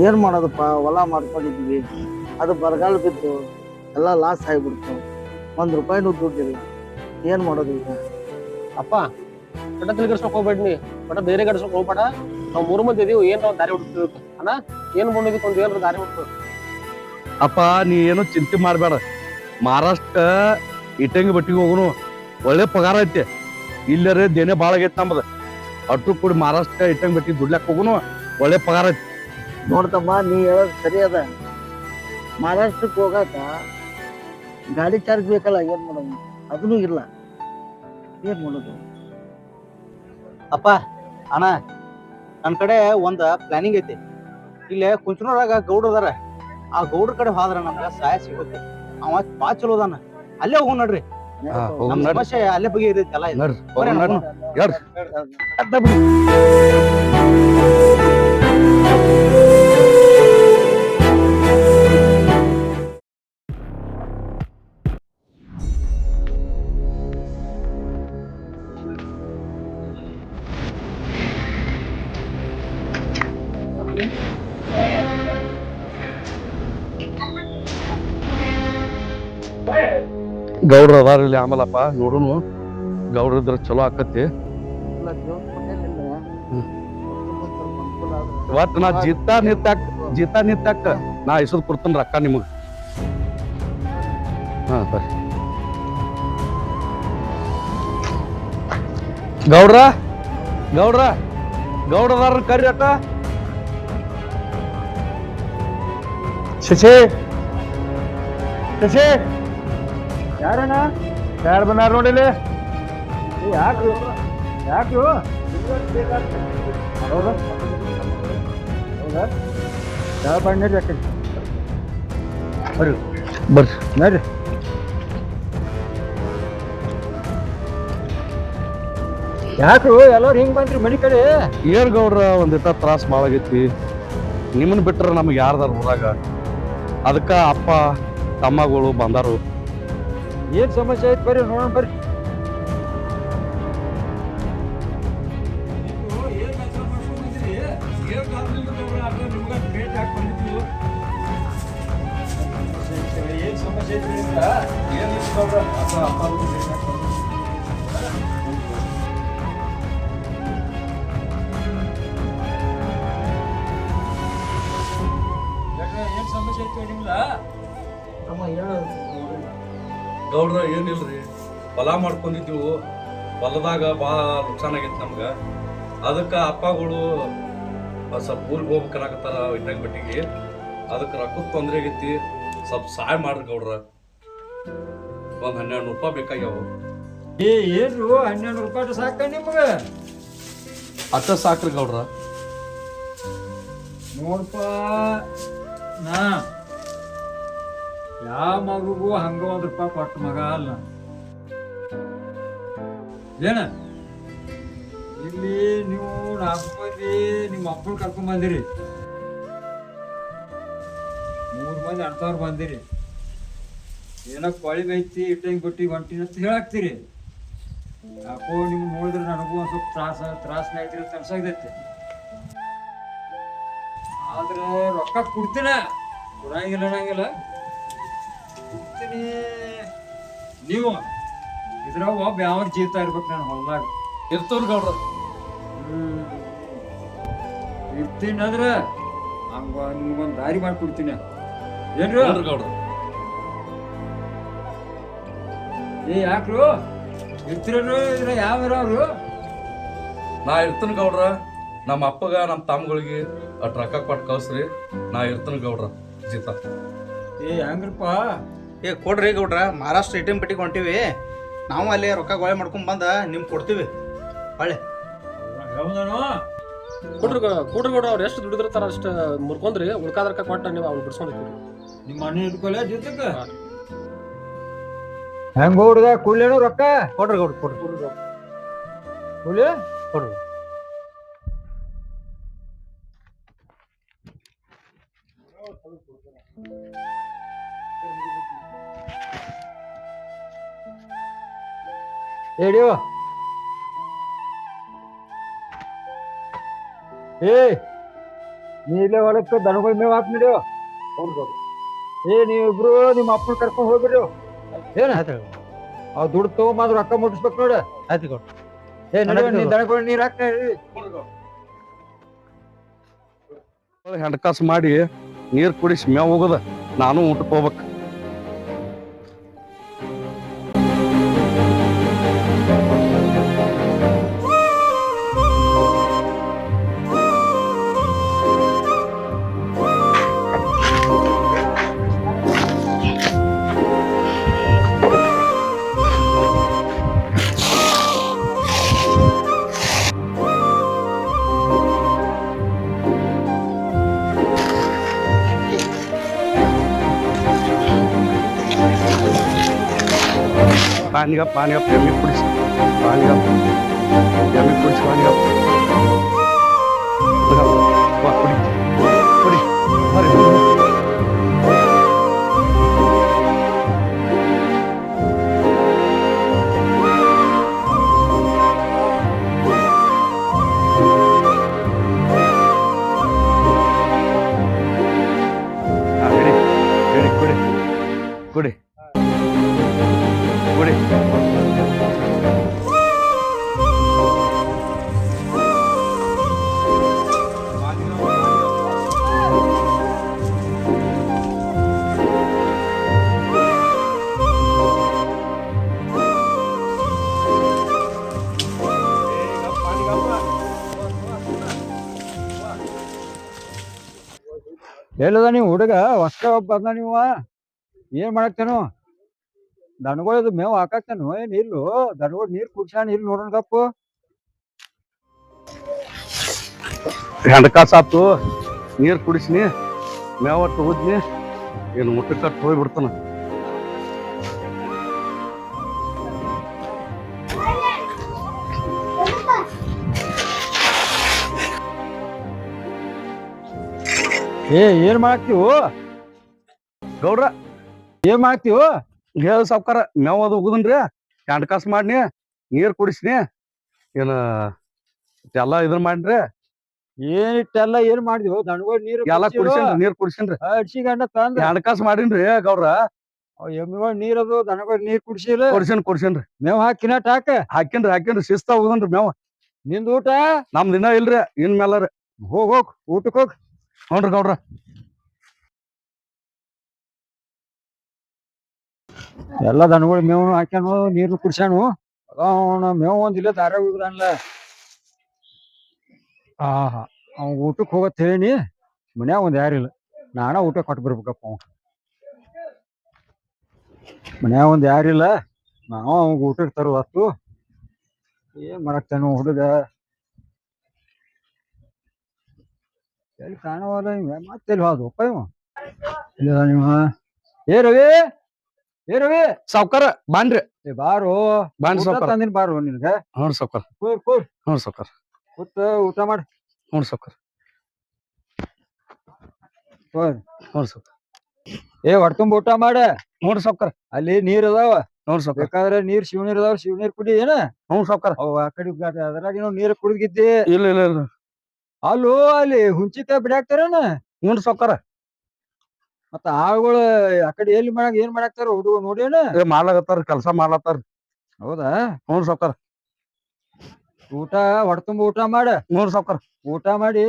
ಏನ್ ಮಾಡೋದಪ್ಪ, ಹೊಲ ಮಾಡ್ಕೊಂಡಿದ್ವಿ, ಅದು ಬರಗಾಲ ಬಿದ್ದು ಎಲ್ಲ ಲಾಸ್ ಆಗಿಬಿಡ್ತು. ₹1 ದುಡ್ಡಿಲ್ಲ. ಏನ್ ಮಾಡೋದು ಈಗ? ಅಪ್ಪ ಪಟ ತಿಳ್ಕರ್ಸ್ಕೊಕ್ ಹೋಗ್ಬೇಡ ನೀ, ಪಟ ಬೇರೆ ಗಡ್ಸ್ಕೊಕ್ ಹೋಗ್ಬೇಡ. ನಾವ್ 3 ಮಂದಿ ಇದೀವಿ, ಏನ್ ದಾರಿ ಹುಡುಕ್ತಿವಿ ಅಣ್ಣ. ಏನ್ ಬಂದಿದ್ದಕ್ಕೆ ಒಂದು ಏನ್ರ ದಾರಿ ಹುಡುಕ್ತು. ಅಪ್ಪ ನೀ ಏನು ಚಿಂತೆ ಮಾಡ್ಬೇಡ. ಮಹಾರಾಷ್ಟ್ರ ಇಟ್ಟಂಗಿ ಬಟ್ಟಿಗೆ ಹೋಗುನು, ಒಳ್ಳೆ ಪಗಾರ ಐತಿ. ಇಲ್ಲರೇ ದೇನೆ ಭಾಳ ಆಗೈತಿ ನಮ್ದು. ಅಟ್ಟು ಕೂಡಿ ಮಹಾರಾಷ್ಟ್ರ ಇಟ್ಟಂಗಿ ಬಟ್ಟಿ ದುಡ್ಲಾಕ್ ಹೋಗುನು, ಒಳ್ಳೆ ಪಗಾರ ಐತಿ. ನೋಡ್ತಮ್ಮ, ನೀ ಹೇಳೋದು ಸರಿ ಅದ. ಮಹಾರಾಷ್ಟ್ರಕ್ಕೆ ಹೋಗಾಕ ಗಾಡಿ ಚಾರ್ಜ್ ಬೇಕಲ್ಲ, ಏನ್ ಮಾಡೋದು? ಅದನ್ನೂ ಇಲ್ಲ. ಏನ್ ಮಾಡೋದು? ಅಪ್ಪ ಅಣ್ಣ, ನನ್ನ ಕಡೆ ಒಂದ್ ಪ್ಲಾನಿಂಗ್ ಐತಿ. ಇಲ್ಲೇ ಕುಂಚನೂರಾಗ ಗೌಡ್ರ ಅದಾರ. ಆ ಗೌಡ್ರ ಕಡೆ ಹೋದ್ರ ನಮ್ಗ ಸಹಾಯ ಸಿಗುತ್ತೆ. ಅವ ಬಾ ಚಲೋ ಅದಾನ. ಅಲ್ಲೇ ಹೋಗೋಣ ನಡ್ರಿ. ನಮ್ ಸಮಸ್ಯೆ ಅಲ್ಲೇ ಬಗ್ಗೆ ಇರೈತಿ ಎಲ್ಲ. ಗೌಡ್ರ ಅದಾರ ಇಲ್ಲಿ. ಆಮೇಲಪ್ಪ ನೋಡುನು, ಗೌಡ್ರ ಇದ್ರ ಚಲೋ ಆಕತಿ. ಇವತ್ತು ನಾ ಜೀತ ನಿತ್ತಾಕ ನಾ ಇಸದ್ ಕೊಡ್ತೇನೆ ರೊಕ್ಕ ನಿಮಗ್. ಹಾ ಬರ್ರಿ ಗೌಡ್ರ. ಗೌಡ್ರದಾರ ಕರ್ರಿ ಅಕ್ಕ. ಶಶಿ ಯಾರಣ್ಣ? ಯಾರು ಬಂದಾರ ನೋಡಿಲಿ. ಯಾಕ್ರು ಹೌದಾ? ಯಾವ ಬಣ್ಣ ಬರ್ರಿ ಬರ್ರಿ ನೋಡ್ರಿ. ಯಾಕ್ರು ಎಲ್ಲರೂ ಹಿಂಗ್ ಬಂದ್ರಿ ಮನಿ ಕಡೆ? ಏನ್ ಗೌಡ್ರ, ಒಂದಿಟ ತ್ರಾಸ ಭಾಳ ಆಗೈತಿ. ನಿಮ್ಮನ್ ಬಿಟ್ರ ನಮ್ಗೆ ಯಾರ್ದಾರ ಊರಾಗ? ಅದಕ್ಕ ಅಪ್ಪ ತಮ್ಮಗಳು ಬಂದಾರು. ಏನ್ ಸಮಸ್ಯೆ ಐತಿ? ಬರ್ರಿ ನೋಡೋಣ ಬರ್ರಿ. ಗೌಡ್ರ ಏನಿಲ್ರಿ, ಹೊಲ ಮಾಡ್ಕೊಂಡಿದ್ದೀವು. ಹೊಲದಾಗ ಭಾಳ ನುಕ್ಸಾನ್ ಆಗೈತಿ ನಮ್ಗ. ಅದಕ್ಕ ಅಪ್ಪಗಳು ಸ್ವಲ್ಪ ಊರಿಗೆ ಹೋಗ್ಬೇಕನ್ನಾಗತ್ತಾರ ಇಟ್ಟಂಗಿ ಬಟ್ಟಿಗೆ. ಅದಕ್ಕೆ ರೊಕ್ಕದ ತೊಂದ್ರೆ ಆಗೈತಿ. ಸ್ವಲ್ಪ ಸಹಾಯ ಮಾಡ್ರಿ ಗೌಡ್ರ. ಒಂದ್ ₹1200 ಬೇಕಾಗ್ಯಾವ. ಏನ್ರು ₹1200 ಸಾಕ ನಿಮ್ಗ? ಅಷ್ಟ ಸಾಕ್ರಿ ಗೌಡ್ರ. ನೋಡ್ಪ, ನಾ ಯಾವ ಮಗುಗೂ ಹಂಗ ₹1 ಕೊಟ್ಟ ಮಗ ಅಲ್ಲ. ಏನ ಇಲ್ಲಿ ನೀವು 4 ಮಂದಿ ನಿಮ್ಮ ಮಕ್ಕಳು ಕರ್ಕೊಂಡ್ ಬಂದಿರಿ, 3 ಮಂದಿ ಅಣ್ತವ್ರು ಬಂದಿರಿ. ಏನೋ ಕೊಳಿ ಬೈತಿ ಇಟ್ಟಂಗಿ ಬಟ್ಟಿ ಹೊಂಟಿನ ಅಂತ ಹೇಳಾಕ್ತಿರಿ. ಯಾಕೋ ನಿಮ್ ನೋಡಿದ್ರೆ ನನಗೂ ಒಂದ್ ಸ್ವಲ್ಪ ತ್ರಾಸನ ಐತ್ರಿ ಅಂತ ಅನ್ಸಾಗೈತಿ. ಆದ್ರೆ ರೊಕ್ಕ ಕೊಡ್ತೀನ, ಕೊಡಂಗಿಲ್ಲ ಕೊಡ್ತೀನಿ. ನೀವು ಇದ್ರಾಗ ಒಬ್ಬ ಯಾವ ಜೀತ ಇರ್ಬೇಕು ನಾನು ಹೊಲ್ದಾಗ. ಇರ್ತವ್ರಿ ಗೌಡ್ರ. ಇರ್ತೀನಿ ಅಂದ್ರೆ ಹಂಗ ನಿಮ್ಗೊಂದು ದಾರಿ ಮಾಡ್ಕೊಡ್ತೀನಿ. ಏನ್ರು ಗೌಡ್ರ? ಯಾಕ್ರು ಇರ್ತಿರೋರು ಇದ್ರ ಯಾವ ಅವ್ರು? ನಾ ಇರ್ತೇನೆ ಗೌಡ್ರ. ನಮ್ಮ ಅಪ್ಪಗ ನಮ್ಮ ತಮ್ಮಗಳಿಗೆ ಅಟ್ ರೊಕ್ಕ ಕೊಟ್ಟು ಕಳ್ಸ್ರಿ. ನಾ ಇರ್ತೇನೆ ಗೌಡ್ರ ಜೀತ. ಹೆಂಗ್ರಪ್ಪ? ಕೊಡ್ರಿ ಗೌಡ್ರ. ಮಹಾರಾಷ್ಟ್ರ ಇಟ್ಟಂಗಿ ಬಟ್ಟಿಗೆ ಹೊಂಟಿವಿ ನಾವು. ಅಲ್ಲಿ ರೊಕ್ಕ ಗೊಳೆ ಮಾಡ್ಕೊಂಡ್ ಬಂದ ನಿಮ್ಗೆ ಕೊಡ್ತೀವಿ. ಹೊಳ್ಳೆ ಕೊಡ್ರಿ ಗೌಡ, ಅವ್ರು ಎಷ್ಟು ದುಡಿದಿರ್ತಾರ ಅಷ್ಟು ಮುರ್ಕೊಂಡ್ರಿ. ಉಳ್ಕಾದ ರೊಕ್ಕ ಕೊಟ್ಟ ನೀವು ಅವ್ನು ಬಿಡ್ಸ್ಕೊಂಡಿರ್ತೀವಿ. ನಿಮ್ಮ ಮನೆ ಇಟ್ಕೊಲ್ಲ ಜೊತೆಗ ಹೆಂಗ ಹುಡುಗ ಕೂಲೇನು ರೊಕ್ಕ? ಕೊಡ್ರಿ ಗೌಡ್ರ, ಕೊಡ್ರಿ ಕೂಲಿ ಕೊಡ್ರಿ. ಹೇಳಿವ ನೀ ಇಲ್ಲೇ ಹೊಲಕ್ಕೆ ದನಗಳ ಮೇವ್ ಹಾಕಿ ನಡೆಯೋ. ಏ ನೀವಿಬ್ರು ನಿಮ್ಮ ಅಪ್ಪನ ಕರ್ಕೊಂಡು ಹೋಗ್ಬಿಡ್ರಿ. ಏನ ಅವ್ ದುಡ್ಡು ತಗೊಂಬಂದ್ ರೊಕ್ಕ ಮುಟ್ಟಿಸ್ಬೇಕು ನೋಡ. ಆಯ್ತು ಗೌಡ್ರ. ಏ ನಡೆಯೋ, ನೀ ದನಗಳ ನೀರ್ ಹಾಕ್ತಾ ಹೆಂಡಕಾಸು ಮಾಡಿ ನೀರ್ ಕುಡಿಸಿ ಮೇವ್ ಹೋಗದ, ನಾನು ಊಟಕ್ಕೆ ಹೋಗ್ಬೇಕು. ಪಾನಿಗಪ್ಪ ಎಮ್ಮಿ ಕುಡಿಸಿ, ಪಾನಿಗಪ್ಪ ಎಮ್ಮಿ ಕುಡಿಸಿ, ಪಾನಿಗಪ್ಪ ಕುಡಿ ಕುಡಿ ಬರ್ರಿ. ಕುಡಿ ಕುಡಿ ಕುಡಿ. ಎಲ್ಲದ ನೀವು ಹುಡುಗ ಹೊಸ ಬಂದ ನೀವು ಏನ್ ಮಾಡಾಕ್ತೇನು? ದನಗಳದು ಮೇವ್ ಹಾಕಾಕ್ತಾನು ಏನ್ ಇಲ್ಲು? ದನಗಳು ನೀರ್ ಕುಡ್ಸಾಣ ಇಲ್ಲಿ ನೋಡೋಣ ಗಪ್ಪು. ಹೆಂಡಕಾಸು ಆತು, ನೀರ್ ಕುಡಿಸ್ನಿ, ಮೇವ ತಗೋದ್ನಿ, ಏನು ಊಟಕ್ಕೆ ಹೋಗ್ಬಿಡ್ತಾನ. ಏ ಏನ್ ಮಾಡಾಕ್ತಿವು ಗೌಡ್ರ? ಏನ್ ಮಾಡ್ತೀವು? ಹೇಳ ಸಾವ್ಕಾರ, ಮೇವ್ ಅದು ಹೋಗುದನ್ರಿ, ಹೆಂಡಕಾಸು ಮಾಡ್ನಿ, ನೀರ್ ಕುಡಿಸ್ನಿ, ಏನ ಎಲ್ಲ ಇದನ್ ಮಾಡ್ರಿ. ಏನಿಟ್ಟೆಲ್ಲ ಏನ್ ಮಾಡಿದ್ವು? ದನಗಳು ನೀರು ಎಲ್ಲ ಕುಡಿಸೇನ್ರಿ, ನೀರ್ ಕುಡಿಸೇನ್ರಿ, ಅಡ್ಸಿಗಂಡ ತಂದ ಹೆಂಡಕಾಸು ಮಾಡಿನ್ರಿ ಗೌಡ್ರ. ಎಮ್ಮಿಗಳು ನೀರದು ದನಗಳು ನೀರ್ ಕುಡ್ಸಿಲ್ಲ. ಕೊಡ್ಸೇನ್ರಿ, ಮೇವ್ ಹಾಕಿನ ಟಾಕ ಹಾಕೇನ್ರಿ ಶಿಸ್ತ ಹೋಗುದನ್ರಿ ಮೇವ. ನಿಂದ ಊಟ ನಮ್ ದಿನ ಇಲ್ರಿ, ಇನ್ ಮೇಲಾರಿ. ಹೋಗ್ ಊಟಕ್ಕೆ ಹೋಗ್. ನೋಡ್ರಿ ಗೌಡ್ರ, ಎಲ್ಲ ದನಗಳು ಮೇವ್ ಹಾಕ್ಯಾನು, ನೀರು ಕುಡ್ಸ್ಯಾನು. ಅವನ ಮೇವ್ ಒಂದಿಲ್ಲ ದಾರ ಹೋಗುದಲ್ಲ. ಆಹಾ, ಅವ್ ಊಟಕ್ಕೆ ಹೋಗತ್ ಹೇಳಿ ಮನ್ಯಾಗ ಒಂದ್ ಯಾರಿಲ್ಲ, ನಾನ ಊಟ ಕೊಟ್ಟು ಬರ್ಬೇಕಪ್ಪ. ಅವ ಮನ್ಯಾಗ ಒಂದ್ ಯಾರಿಲ್ಲ, ನಾವು ಅವಾಗ ಊಟಕ್ಕೆ ತರುವತ್ತು. ಏನ್ ಮಾಡಾಕ್ತಾನು ಹುಡುಗ? ಎಲ್ಲಿ ಕಾಣವಲ್ಲ ಇವ, ಮತ್ತೆಲ್ಲಿ ಹೋದಪ್ಪ ಇವ? ಇಲ್ಲ ನೀವು. ಏ ರವಿ, ಏ ರವಿ, ಸಾವ್ಕಾರ ಬಾನ್ರಿ. ಏ ಬಾರು, ಬಾಂಡ್ ಸಾವ್ಕಾರ. ತಂದಿನ ಬಾರು ನಿನ್ಗ. ಹ್ಞೂ ಸಾವ್ಕಾರ, ಕೂರ್ ಹ್ಞೂ ಸಾವ್ಕಾರ, ಕೂತ್ ಊಟ ಮಾಡಿ. ಹ್ಞೂ ಸಾವ್ಕಾರ, ಹ್ಞೂ ಸಾವ್ಕಾರ. ಏ ಹೊಡ್ತುಂಬ ಊಟ ಮಾಡ. ನೋಡ್ರಿ ಸಾವ್ಕಾರ, ಅಲ್ಲಿ ನೀರ್ ಅದಾವ, ನೋಡ್ರಿ ಸಾವ್ಕಾರ. ಬೇಕಾದ್ರೆ ಶಿವನೀರ್ ಅದಾವ, ಶಿವನೀರ್ ಕುಡಿ. ಏನ ಹ್ಞೂ ಸಾವ್ಕಾರ. ಅವ್ ಆ ಕಡೆ ಅದ್ರಾಗ ನೀರ್ ಕುಡಿದಿದ್ದಿ. ಇಲ್ಲ ಇಲ್ಲ ಇಲ್ಲ. ಅಲ್ಲೂ ಅಲ್ಲಿ ಹುಂಚಿಕಾಯಿ ಬಿಡಾಕ್ತಾರೇನ? ಹ್ಞೂ ಸಾವ್ಕಾರ. ಮತ್ತ ಆಳುಗಳು ಆ ಕಡೆ ಎಲ್ಲಿ ಏನ್ ಮಾಡಾಕ್ತಾರ ಹುಡುಗ ನೋಡೇನ? ಮಾಡ್ಲಾಗತ್ತಾರ, ಕೆಲ್ಸ ಮಾಡ್ಲತ್ತಾರ. ಹೌದಾ? ಹ್ಞೂ ಸಾವ್ಕಾರ. ಊಟ ಹೊಡ್ತುಂಬ ಊಟ ಮಾಡ. ಹ್ಞೂ ಸಾವ್ಕಾರ. ಊಟ ಮಾಡಿ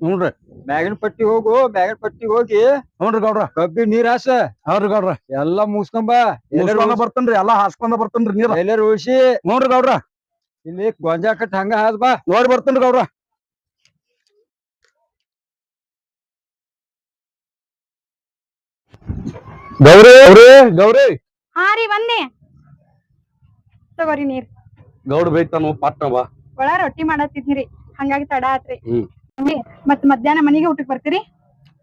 ಹ್ಞೂನ್ರಿ. ಮ್ಯಾಗಿನ ಪಟ್ಟಿ ಹೋಗು, ಮ್ಯಾಗಿನ ಪಟ್ಟಿ ಹೋಗಿ ಹ್ಞೂನ್ರಿ ಗೌಡ್ರ. ಕಬ್ಬಿ ನೀರ್ ಹಾಸ. ಹೌದ್ರಿ ಗೌಡ್ರ. ಎಲ್ಲಾ ಮುಗಿಸ್ಕೊಂಬ. ಬರ್ತೇನ್ರಿ, ಎಲ್ಲಾ ಹಾಸ್ಕೊಂಡ ಬರ್ತೇನ್ರಿ ನೀರ. ಎಲ್ಲಾರು ಉಳಿಸಿ. ಹ್ಞೂನ್ರಿ ಗೌಡ್ರ. ಇಲ್ಲಿ ಗೊಂಜಾ ಕಟ್ಟಿ ಹಂಗ ಹಾದ್ ಬಾ. ನೋಡಿ ಬರ್ತೇನ್ರಿ ಗೌಡ್ರ. ಗೌರಿ ಗೌರಿ. ಹಾ ರೀ ಬಂದೆ, ತಗೋರಿ ನೀರ್. ಗೌಡ ಬೈತಾನು, ಪಾಟ್ನ ಬಾ. ಒಳ ರೊಟ್ಟಿ ಮಾಡತ್ತಿದ್ನಿರಿ, ಹಂಗಾಗಿ ತಡ ಆತ್ರಿ. ಹ್ಮ್. ಮತ್ ಮಧ್ಯಾಹ್ನ ಮನಿಗೆ ಊಟಕ್ ಬರ್ತೀರಿ?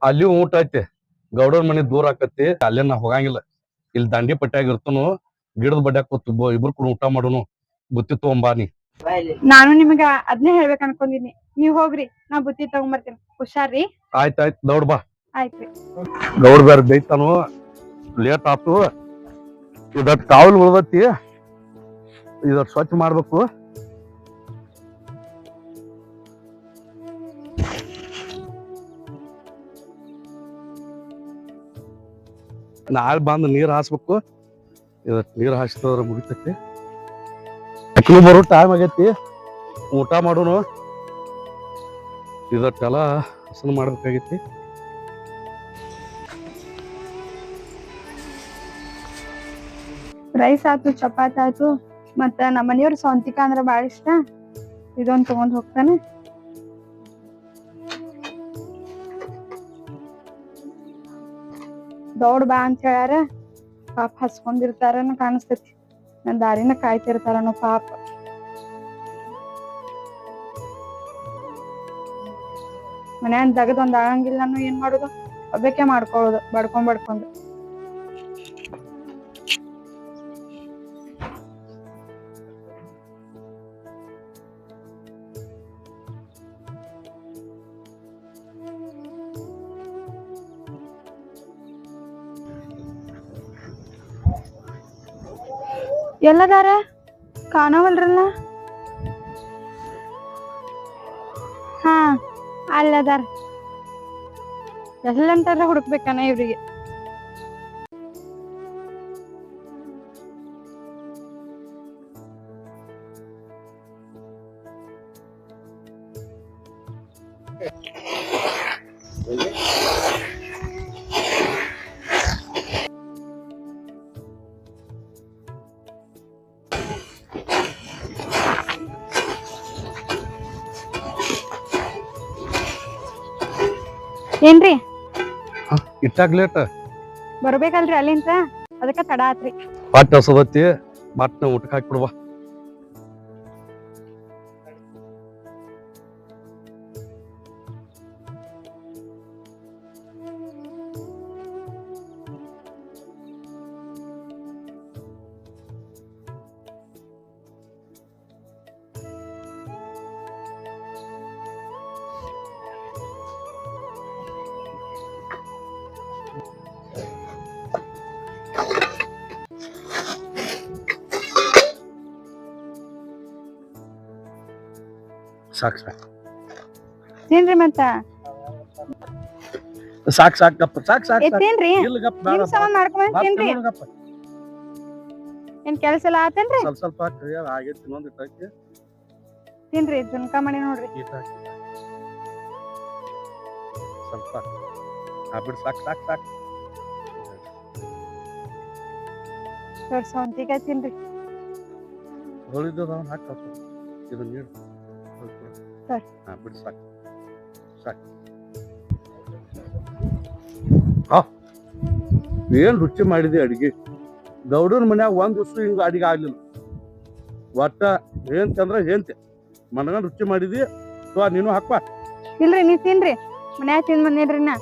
ಅಲ್ಲಿ ಊಟ ಐತಿ, ಗೌಡರ ಮನಿ ದೂರ ಆಕತಿ, ಅಲ್ಲೇ ನಾ ಹೋಗಂಗಿಲ್ಲ. ಇಲ್ಲಿ ದಂಡಿ ಪಟ್ಟ್ಯಾಗ ಇರ್ತನು, ಗಿಡದ ಬಡ್ಯಾಕ ಕೂತ್ ಇಬ್ರು ಕೂಡ ಊಟ ಮಾಡೋನು. ಬುತ್ತಿ ತಗೊಂಬಾ ನೀ. ನಾನು ನಿಮಗ ಅದ್ನೇ ಹೇಳ್ಬೇಕು ಅನ್ಕೊಂಡಿದ್ನಿ, ನೀವ್ ಹೋಗ್ರಿ, ನಾ ಬುತ್ತಿ ತಗೊಂಬರ್ತೀನಿ. ಹುಷಾರ್ರಿ. ಆಯ್ತಾಯ್ತು, ದೌಡ್ ಬಾ. ಆಯ್ತ್ರಿ. ಗೌಡ ಬೇರೆ ಬೈತಾನು, ಲೇಟ್ ಆತು. ಇದಟ್ ಕಾವಲ್ ಉಳ್ದತಿ, ಇದಟ್ ಸ್ವಚ್ಛ ಮಾಡ್ಬೇಕು. ನಾಳೆ ಬಂದು ನೀರು ಹಾಸ್ಬೇಕು. ಇದಕ್ಕೆ ನೀರು ಹಾಸಿದ್ರೆ ಮುಗಿತೈತಿ. ಅಕ್ಕನು ಬರೋ ಟೈಮ್ ಆಗೈತಿ. ಊಟ ಮಾಡೋನು. ಇದಕ್ಕೆಲ್ಲ ಹಸನು ಮಾಡ್ಬೇಕಾಗೈತಿ. ರೈಸ್ ಆಯ್ತು, ಚಪಾತಿ ಆಯ್ತು, ಮತ್ತ ನಮ್ಮ ಮನೆಯವ್ರ ಸೌಂತಿಕ ಅಂದ್ರ ಬಾಳ ಇಷ್ಟ. ಇದೊಂದ್ ತಗೊಂಡ್ ಹೋಗ್ತಾನೆ. ದೌಡ್ ಬಾ ಅಂತ ಹೇಳ್ಯಾರ. ಪಾಪ ಹಸ್ಕೊಂಡಿರ್ತಾರನ ಕಾಣಿಸ್ತೈತಿ. ನನ್ ದಾರಿನ ಕಾಯ್ತಿರ್ತಾರನೋ ಪಾಪ. ಮನ್ಯಾನ್ ದಗದ್ ಒಂದ್ ಆಗಂಗಿಲ್ಲ ಏನ್ ಮಾಡುದು, ಒಬ್ಬಕ್ಕೆ ಮಾಡ್ಕೊಳ್ಳೋದು ಬಡ್ಕೊಂಡ್. ಎಲ್ಲದಾರ ಕಾಣವಲ್ರಲ್ಲ? ಹಾ ಅಲ್ಲದಾರ. ಎಲ್ಲಂತಾರ ಹುಡುಕ್ಬೇಕಾನ ಇವ್ರಿಗೆ? ಏನ್ರಿ ಇಟ್ಟಾಗ ಲೇಟ್ ಬರ್ಬೇಕಲ್ರಿ ಅಲ್ಲಿಂದ, ಅದಕ್ಕ ತಡ ಆತ್ರಿ. ಪಾಟ್ ಹಸದತ್ತಿ. ಬಾಟ್ನ ಊಟಕ್ಕೆ ಹಾಕ್ಬಿಡ್ವಾ. ಸಾಕು ಸಾಕು ತಿನ್ರಿ ಮತ್ತ. ಸಾಕು ಸಾಕು ಗಪ್ಪ. ಸಾಕು ಸಾಕು ಸಾಕು. ತಿನ್ರಿ, ಇಲ್ಲ ಗಪ್ಪ. ನಿಮ್ ಸಮಾನ್ ಮಾಡ್ಕೊಂಡ್ ತಿನ್ರಿ. ಗಪ್ಪ. ಏನ್ ಕೆಲ್ಸ ಎಲ್ಲ ಆತೇನ್ರಿ? ಸ್ವಲ್ಪ ಸ್ವಲ್ಪ ಹಾಕ್ರಿ. ಆಗೈತಿ. ಇನ್ನೊಂದು ಹಾಕಿ ತಿನ್ರಿ, ಜುನ್ಕ ಮಾಡಿ ನೋಡ್ರಿ. ಸ್ವಲ್ಪ ಬಿಡು. ಸಾಕು ಸಾಕು ಸಾಕು. ಸೌಂತಿಕಾಯಿ ತಿನ್ರಿ. ಹೊಳಿದ ಹಾಕ. ಇದು ನೀರು ಸರಿ. ಬಿಡು. ಸಾಕು ಸಾಕು. ಏನ್ ರುಚಿ ಮಾಡಿದೆ ಅಡಿಗೆ. ಗೌಡನ ಮನ್ಯಾಗ ಒಂದ್ ದಿವ್ಸ ಹಿಂಗ ಅಡಿಗೆ ಆಗ್ಲಿಲ್ಲ. ಒಟ್ಟ ಏನ್ತಂದ್ರ ಏನ್ತೆ ಮನಗಂಡ್ ರುಚಿ ಮಾಡಿದಿ. ನೀನು ಹಾಕ್ವಾ. ಇಲ್ರಿ, ನೀವ್ ತಿನ್ರಿ. ಮನ್ಯಾಗ ತಿಂದ್ ಬಂದೇನ್ರಿ ನಾ.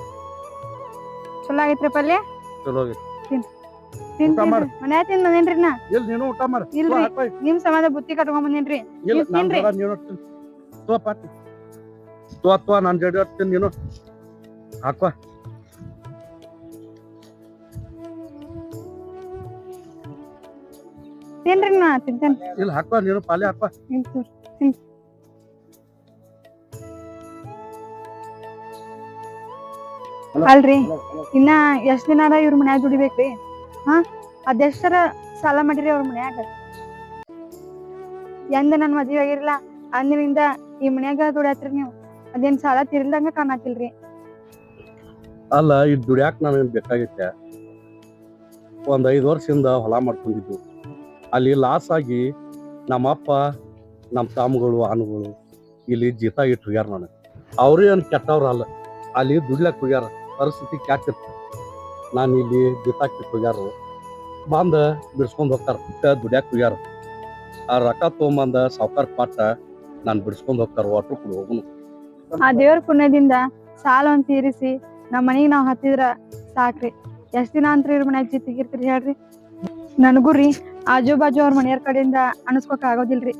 ಚಲೋ ಆಗೈತ್ರಿ ಪಲ್ಯ. ಚಲೋ ಆಗೈತಿ. ಮನ್ಯಾಗ ತಿಂದ್ ಬಂದೇನ್ರಿ ನಾ. ಇಲ್ಲ ನೀನು ಊಟ ಮಾಡ. ಇಲ್ರಿ, ನಿಮ್ ಸಮಾನ ಬುತ್ತಿ ಕಟ್ಕೊಂಡ್ ಬಂದೇನ್ರಿ. ಇಲ್ಲ ತಿನ್ರಿ. ನೀನು ನನ್ ಜಡಿ ಹೊಡ್ತೀನಿ. ನೀನು ಹಾಕ್ವಾ. ತಿನ್ರಿ, ನಾ ತಿಂತೇನೆ. ಇಲ್ಲ ಹಾಕ್ವಾ. ನೀನು ಪಾಲೆ ಹಾಕ್ವಾ. ಅಲ್ರಿ, ಇನ್ನ ಎಷ್ಟ್ ದಿನ ಇವ್ರ ಮನ್ಯಾಗ ದುಡಿಬೇಕ್ರಿ? ಅದೆಷ್ಟರ ಸಾಲ ಮಾಡಿರಿ ಅವ್ರ ಮನ್ಯಾಗ? ಎಂದ ನನ್ ಮದ್ವಿ ಆಗಿರ್ಲಿಲ್ಲ ಅಂದಿನಿಂದ ಈ ಮನ್ಯಾಗ ದುಡ್ಯಾತ್ರಿ ನೀವು. ಅದೇನ್ ಸಾಲ ತಿರ್ಲ್ದಂಗ ಕಾಣತಿಲ್ರಿ. ಅಲ್ಲ, ಇದು ದುಡ್ಯಾಕ್ ನನಗೆ ಬೇಕಾಗೈತೆ. ಒಂದ್ 5 ವರ್ಷದಿಂದ ಹೊಲ ಮಾಡ್ಕೊಂಡಿದ್ದು. ಅಲ್ಲಿ ಲಾಸ್ ಆಗಿ ನಮ್ಮಪ್ಪ ನಮ್ಮ ತಮ್ಮಗಳು ಅಣ್ಣಗಳು ಇಲ್ಲಿ ಜೀತ ಇಟ್ಟು ಹೋಗ್ಯಾರ. ನನಗೆ ಅವ್ರು ಏನು ಕೆಟ್ಟವ್ರ ಅಲ್ಲ. ಅಲ್ಲಿ ದುಡ್ಲಕ್ ಹೋಗ್ಯಾರ. ಪರಿಸ್ಥಿತಿ ಕ್ಯಾಕಿರ್ತ. ನಾನು ಇಲ್ಲಿ ಜೀತ ಇಟ್ಟು ಹೋಗ್ಯಾರ. ಬಂದ ಬಿಡ್ಸ್ಕೊಂಡ್ ಹೋಗ್ತಾರ. ದುಡ್ಯಾಕ್ ಹೋಗ್ಯಾರ. ಆ ರೊಕ್ಕ ತೊಗೊಂಬಂದ ಸಾವ್ಕಾರ ಪಾಟ ನಾನು ಬಿಡ್ಸ್ಕೊಂಡ್ ಹೋಗ್ತಾರ. ಒಟ್ರು ಕೂಡ ಹೋಗುನು. ಆ ದೇವ್ರ ಪುಣ್ಯದಿಂದ ಸಾಲ ಒಂದ್ ತೀರಿಸಿ ನಮ್ಮ ಮನಿಗ್ ನಾವ್ ಹತ್ತಿದ್ರ ಸಾಕ್ರಿ. ಎಷ್ಟ್ ದಿನ ಅಂತ ಇವ್ರ ಮನ್ಯಾಗ ಜಿತ್ತಿಗಿರ್ತೀರಿ ಹೇಳ್ರಿ? ನನಗೂ ರೀ ಆಜು ಬಾಜು ಅವ್ರ ಮನೆಯವ್ರ ಕಡೆಯಿಂದ ಅನಸ್ಕೊಕ್ ಆಗೋದಿಲ್ರಿ.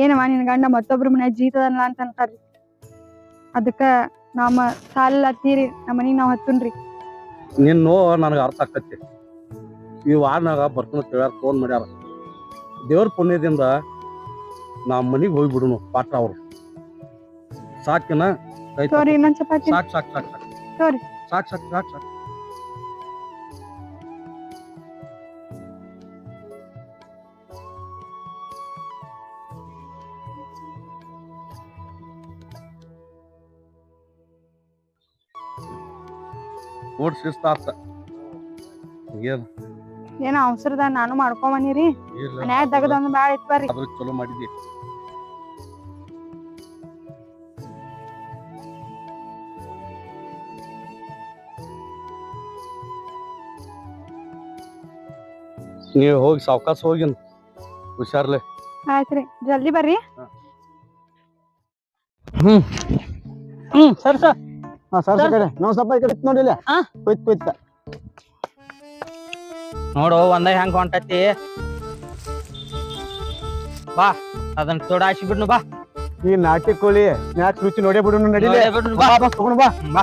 ಏನವ ನಿನ್ ಗಂಡ ಮತ್ತೊಬ್ರ ಮನ್ಯಾಗ ಜೀತದಲ್ಲ ಅಂತ ಅಂತಾರ್ರಿ. ಅದಕ್ಕ ನಮ್ಮ ಸಾಲ ತೀರಿ ನಮ್ಮ ಮನಿಗ್ ನಾವ್ ಹತ್ತನ್ರಿ. ನಿನ್ ನೋವು ನನಗೆ ಅರ್ಥ ಆಕತಿ. ಈ ವಾರನಾಗ ಬರ್ತಾನ ಕೇಳ್ಯಾರ, ಫೋನ್ ಮಾಡ್ಯಾರ. ದೇವ್ರ ಪುಣ್ಯದಿಂದ ನಮ್ಮ ಮನಿಗ್ ಹೋಗ್ಬಿಡುನು ಪಾಠ. ಅವ್ರು ಸಾಕಿನ ಇನ್ನೊಂದ್ ಚಪಾತಿ. ಸಾಕು ಸಾಕು ಸಾಕು ಸಾಕು ಸರಿ. ಸಾಕು ಸಾಕು ಸಾಕು ಸಾಕು. ನೋಡ್ ಶಿಸ್ತ ಆತ ಏನ್ ಏನ ಅವಸರದ ನಾನು ಮಾಡ್ಕೊಂಬನಿರಿ ಇಲ್ಲ ಮನ್ಯಾಗ ದಗದೊಂದು ಬಾಳ ಇತ್ ಬರ್ರಿ ಅದ್ರ ಚಲೋ ಮಾಡಿದಿ ನೀವು ಹೋಗಿ ಸಾವ್ಕಾಸ ಹೋಗಿನ್ ಹುಷಾರ್ಲೆ ಆಯ್ತ್ರಿ ಜಲ್ದಿ ಬರ್ರಿ ಸರ್ ಸರ್ ಸರ್ ಕಡೆ ನಾವು ಸ್ವಲ್ಪ ಈ ಕಡೆ ನೋಡಿಲ್ಲ ಕೊಯ್ತ್ ನೋಡು ಒಂದ ಹೆಂಗ್ ಹೊಂಟತಿ ಬಾ ಅದನ್ನ ತೋಡಾಸಿ ಬಿಡ್ನು ಬಾ ಈ ನಾಟಿ ಕೋಳಿ ಮ್ಯಾಚ್ ರುಚಿ ನೋಡೇ ಬಿಡು ನಡಿಲೆ ನೋಡೇ ಬಿಡ್ನು ಬಾ. ತಗೊಂಡು ಬಾ ಬಾ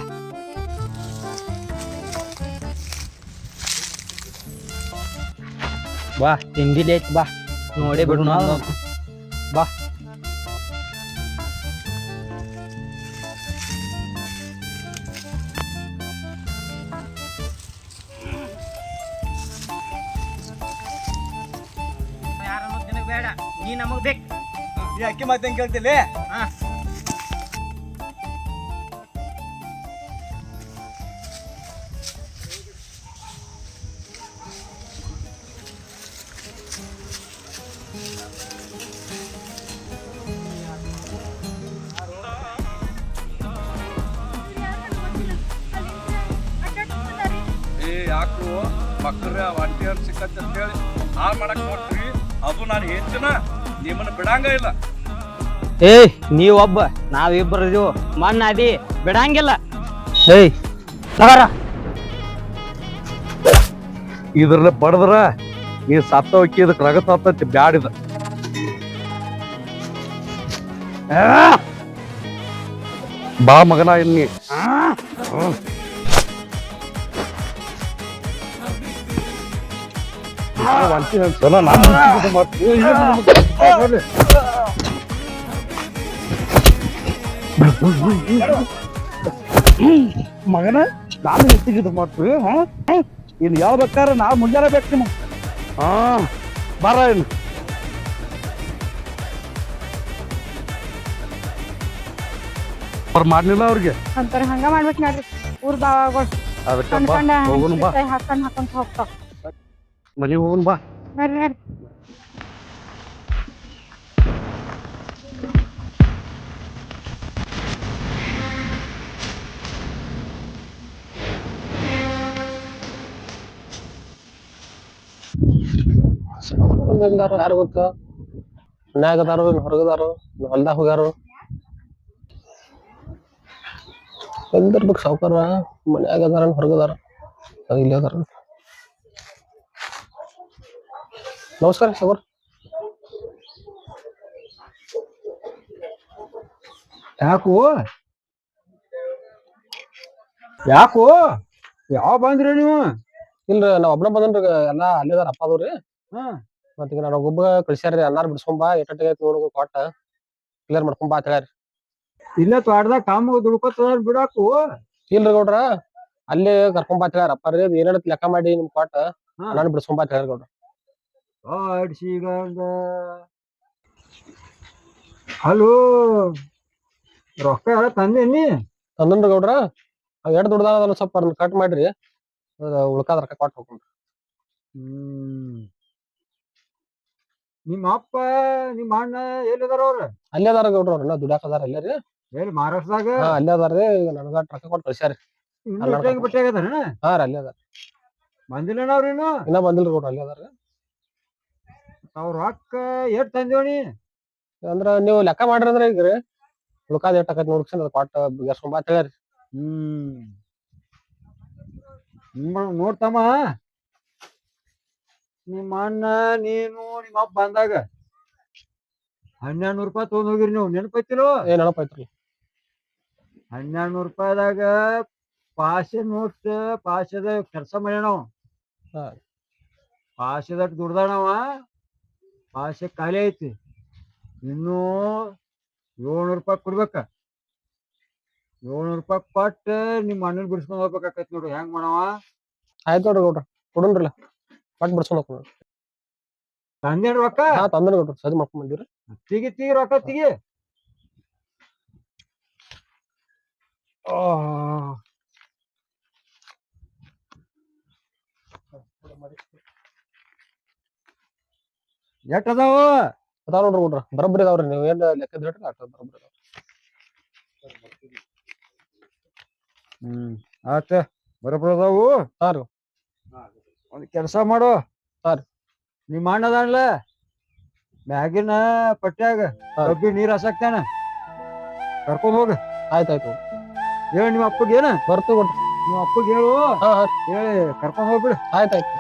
ಬಾ ತಿಂಡಿಲಿ ಐತಿ ಬಾ ನೋಡೇ ಬಿಡ್ನು ಬಾ ಬೇಡ ನೀ ನಮಗ್ ಬೇಕು ಈ ಅಕ್ಕಿ ಮತ್ತೆ ಹೆಂಗ್ ಕೇಳ್ತಿಲ್ಲ ಯಾಕು ಮಕ್ಕಳ ಒಂಟಿಯರ್ ಸಿಕ್ಕತ್ ಅಂತ ಹೇಳಿ ಹಾಳು ಮಾಡಕ್ ನೋಡ್ತೀವಿ ಅದು ನಾನು ಹೆಚ್ಚಿನ ನಿಮ್ಮನ್ನ ಬಿಡಂಗ ಇಲ್ಲ ಏಯ್ ನೀವ್ ಒಬ್ಬ ನಾವಿಬ್ಬರು ಇದೀವು ಮಣ್ಣ ಅದಿ ಬಿಡಂಗಿಲ್ಲ ಏಯ್ ತಗಾರ ಇದ್ರಲ್ಲ ಬಡದ್ರ ನೀ ಸತ್ತ ಹೋಗಿ ಇದಕ್ಕೆ ರಗತ ಹತ್ತೈತಿ ಬ್ಯಾಡಿದ ಬಾ ಮಗನ ಇನ್ನಿ ಚಲೋ ನಾನು ಮಗನ ನಾನು ಹೆಚ್ಚಿಗೆ ಮಾಡ್ತೀವಿ ಇನ್ನು ಯಾವ ಬೇಕಾದ್ರೆ ನಾವು ಮುಂಜಾನೆ ಬೇಕು ನಿಮ್ಗೆ ಹಾ ಬಾರ ಇನ್ನು ಅವ್ರು ಮಾಡ್ಲಿಲ್ಲ ಅವ್ರಿಗೆ ಅಂತಾರ ಹಂಗ ಮಾಡ್ಬೇಕು ನೋಡ್ರಿ ಊರ್ ಬಾವಾಗಳು ಅದಕ್ಕೆ ಕಣ್ ಬಾ ಕಂಡ ಹೋಗುನು ಬಾ ಹಾಕೊಂಡ್ ಹೋಗ್ತಾವ ಮನೆಗೆ ಹೋಗುನು ಬಾ ಬರ್ರಿ ನೋಡ್ರಿ ಯಾರು ಗೊತ್ತ ಮನ್ಯಾಗ ಅದಾರು ಹೊರಗದಾರು ಹೊಲ್ದಾಗ ಹೋಗ್ಯಾರು ಎಲ್ಲಿರ್ಬೇಕು ಸಾವ್ಕಾರ ಮನ್ಯಾಗ ಅದಾರ ಹೊರಗದಾರ ಇಲ್ಲಿ ಅದಾರ ನಮಸ್ಕಾರ ಸಾವ್ಕಾರ ಯಾಕೋ ಯಾಕೋ ಯಾವ ಬಂದ್ರಿ ನೀವು ಇಲ್ರಿ ನಾವ್ ಒಬ್ನ ಬಂದನ್ರಿ ಎಲ್ಲಾ ಅಲ್ಲಿದಾರ ಅಪ್ಪ ಅದವ್ರಿ ಹಾ ಮತ್ತ ಈಗ ನಾನು ಒಬ್ಬ ಕಳ್ಸ್ಯಾರ್ರಿ ಅನ್ನಾರ ಬಿಡ್ಸ್ಕೊಂಬಾ ಎಟ್ಟೆ ನೋಡ್ಕೊ ಕೊಟ್ಟ ಕ್ಲಿಯರ್ ಮಾಡ್ಕೊಂಬಾ ಅಂತ ಹೇಳ್ಯಾರ ಇಲ್ಲೇ ತೋಟದಾಗ ಕಾಮ ದುಡ್ಕೋತ ಬಿಡಾಕು ಇಲ್ರಿ ಗೌಡ್ರ ಅಲ್ಲೇ ಕರ್ಕೊಂಬಾ ಅಂತ ಹೇಳ್ಯಾರ ಅಪ್ಪಾರಿ ಏನೇನ ಲೆಕ್ಕ ಮಾಡಿ ನಿಮ್ ಕೊಟ್ಟ ಅನ್ನಾರ ಬಿಡ್ಸ್ಕೊಂಬಾ ಅಂತ ಹೇಳ್ಯಾರ ಗೌಡ್ರ ಆಡ್ಸಿಗಂದ ಹಲೋ ರೊಕ್ಕ ಎಲ್ಲ ತಂದೇನಿ ತಂದನ್ರಿ ಗೌಡ್ರ ಅವ್ ಎಷ್ಟ್ ದುಡ್ದಾನ ಅದನ್ನ ಸ್ವಲ್ಪ ಅದನ್ನ ಕಟ್ ಮಾಡ್ರಿ ಉಳ್ಕಾದ ರೊಕ್ಕ ಕೊಟ್ಟು ಹೋಗ್ರಿ ನಿಮ್ಮ ಅಪ್ಪ ನಿಮ್ಮ ಅಣ್ಣ ಎಲ್ಲಿದಾರ ಅವ್ರ ಅಲ್ಲೇ ಅದಾರ ಗೌಡ್ರ ಅವ್ರ ದುಡ್ಯಾಕ ಅದಾರ ಅಲ್ಲೇ ರೀ ಎಲ್ಲಿ ಮಹಾರಾಷ್ಟ್ರದಾಗ ಹಾ ಅಲ್ಲೇ ಅದಾರ್ರಿ ಈಗ ನನಗ ರೊಕ್ಕ ಕೊಟ್ಟು ಕಳ್ಸ್ಯಾರಿ ಇನ್ನು ಬಟ್ಟೆ ಆಗದಾರ ಹಾ ರೀ ಅಲ್ಲೇ ಅದಾರ ಬಂದಿಲ್ಲ ಅವ್ರೇನು ಇನ್ನ ಬಂದಿಲ್ರಿ ಗೌಡ್ರ ಅಲ್ಲೇ ಅದಾರ ಅವ್ರ ರೊಕ್ಕ ಎಷ್ಟ್ ತಂದೇವನಿ ಅಂದ್ರ ನೀವು ಲೆಕ್ಕ ಮಾಡ್ರಿ ಅಂದ್ರ ಈಗ ಉಳ್ಕಾದ ಎಷ್ಟ್ ಆಕೈತಿ ನೋಡ್ಕೊಂಡ್ ಅದ್ ಕೊಟ್ಟ ಬಿಗಸ್ಕೊಂಬಾ ಅಂತ ಹೇಳ್ಯಾರಿ ನೋಡ್ತಮ್ಮ ನಿಮ್ಮ ಅಣ್ಣ ನೀನು ನಿಮ್ಮ ಅಪ್ಪ ಬಂದಾಗ 1200 ರೂಪಾಯಿ ತಗೊಂಡ್ ಹೋಗಿರಿ ನೀವು ನೆನಪೈತಿಲೋ ಏನ್ ನೆನಪೈತ್ರಿ 1200 ರೂಪಾಯಿದಾಗ ಪಾಸೆ ನೋಟ್ ಪಾಸದ ಕೆಲಸ ಮಾಡ್ಯಾನವ ಹಾ. ಪಾಸದ ದುಡ್ದಾನವ ಪಾಸೆ ಖಾಲಿ ಐತಿ ಇನ್ನೂ 700 ರೂಪಾಯಿ ಕೊಡ್ಬೇಕ 700 ರೂಪಾಯಿ ಕೊಟ್ಟು ನಿಮ್ಮ ಅಣ್ಣನ್ ಬಿಡಿಸ್ಕೊಂಡ್ ಹೋಗ್ಬೇಕಾಕೈತಿ ನೋಡು ಹೆಂಗ್ ಮಾಡವ ಆಯ್ತು ನೋಡ್ರಿ ಗೌಡ್ರ ಕೊಡುನ್ರಲ್ಲ ಕೊಟ್ಟು ಬಿಡ್ಸ್ಕೊಂಡ್ ಹೋಗ್ರಿ ತಂದೇನ್ ರೊಕ್ಕ ಹಾ ತಂದ್ರಿ ಗೌಡ್ರ ಸದಿ ಮಾಡ್ಕೊಂಡ್ ಬಂದಿವ್ರಿ ತೆಗಿ ರೊಕ್ಕ ತೆಗಿ ಎಷ್ಟ್ ಅದಾವು? ಅದಾವ ನೋಡ್ರಿ ಗೌಡ್ರ ಬರೋಬ್ಬರಿ ಅದಾವ್ರಿ ನೀವು ಏನ್ ಲೆಕ್ಕದ ಹೇಳ್ರಿ ಅಷ್ಟ ಬರೋಬ್ಬರಿ ಅದಾವ. ಆತ ಬರೋಬ್ಬರ ಅದಾವು. ಹಾ ರೀ. ಒಂದ್ ಕೆಲಸ ಮಾಡು. ಹಾ ರೀ. ನಿಮ್ಮ ಅಣ್ಣ ಅದಾನಲ್ಲ ಮ್ಯಾಗಿನ ಪಟ್ಟ್ಯಾಗ ಡಬ್ಬಿ ನೀರ್ ಹಾಸಾಕ್ತಾನ, ಕರ್ಕೊಂಡ್ ಹೋಗ. ಆಯ್ತಾಯ್ತು ಹೇಳಿ ನಿಮ್ಮ ಅಪ್ಪಗೆ ಏನ ಬರ್ತೀವಿ ಗೌಡ್ರ. ನಿಮ್ಮ ಅಪ್ಪಗೆ ಹೇಳು, ಹಾ ಹಾ ಹೇಳಿ ಕರ್ಕೊಂಡ್ ಹೋಗ್ಬಿಡು. ಆಯ್ತಾಯ್ತು.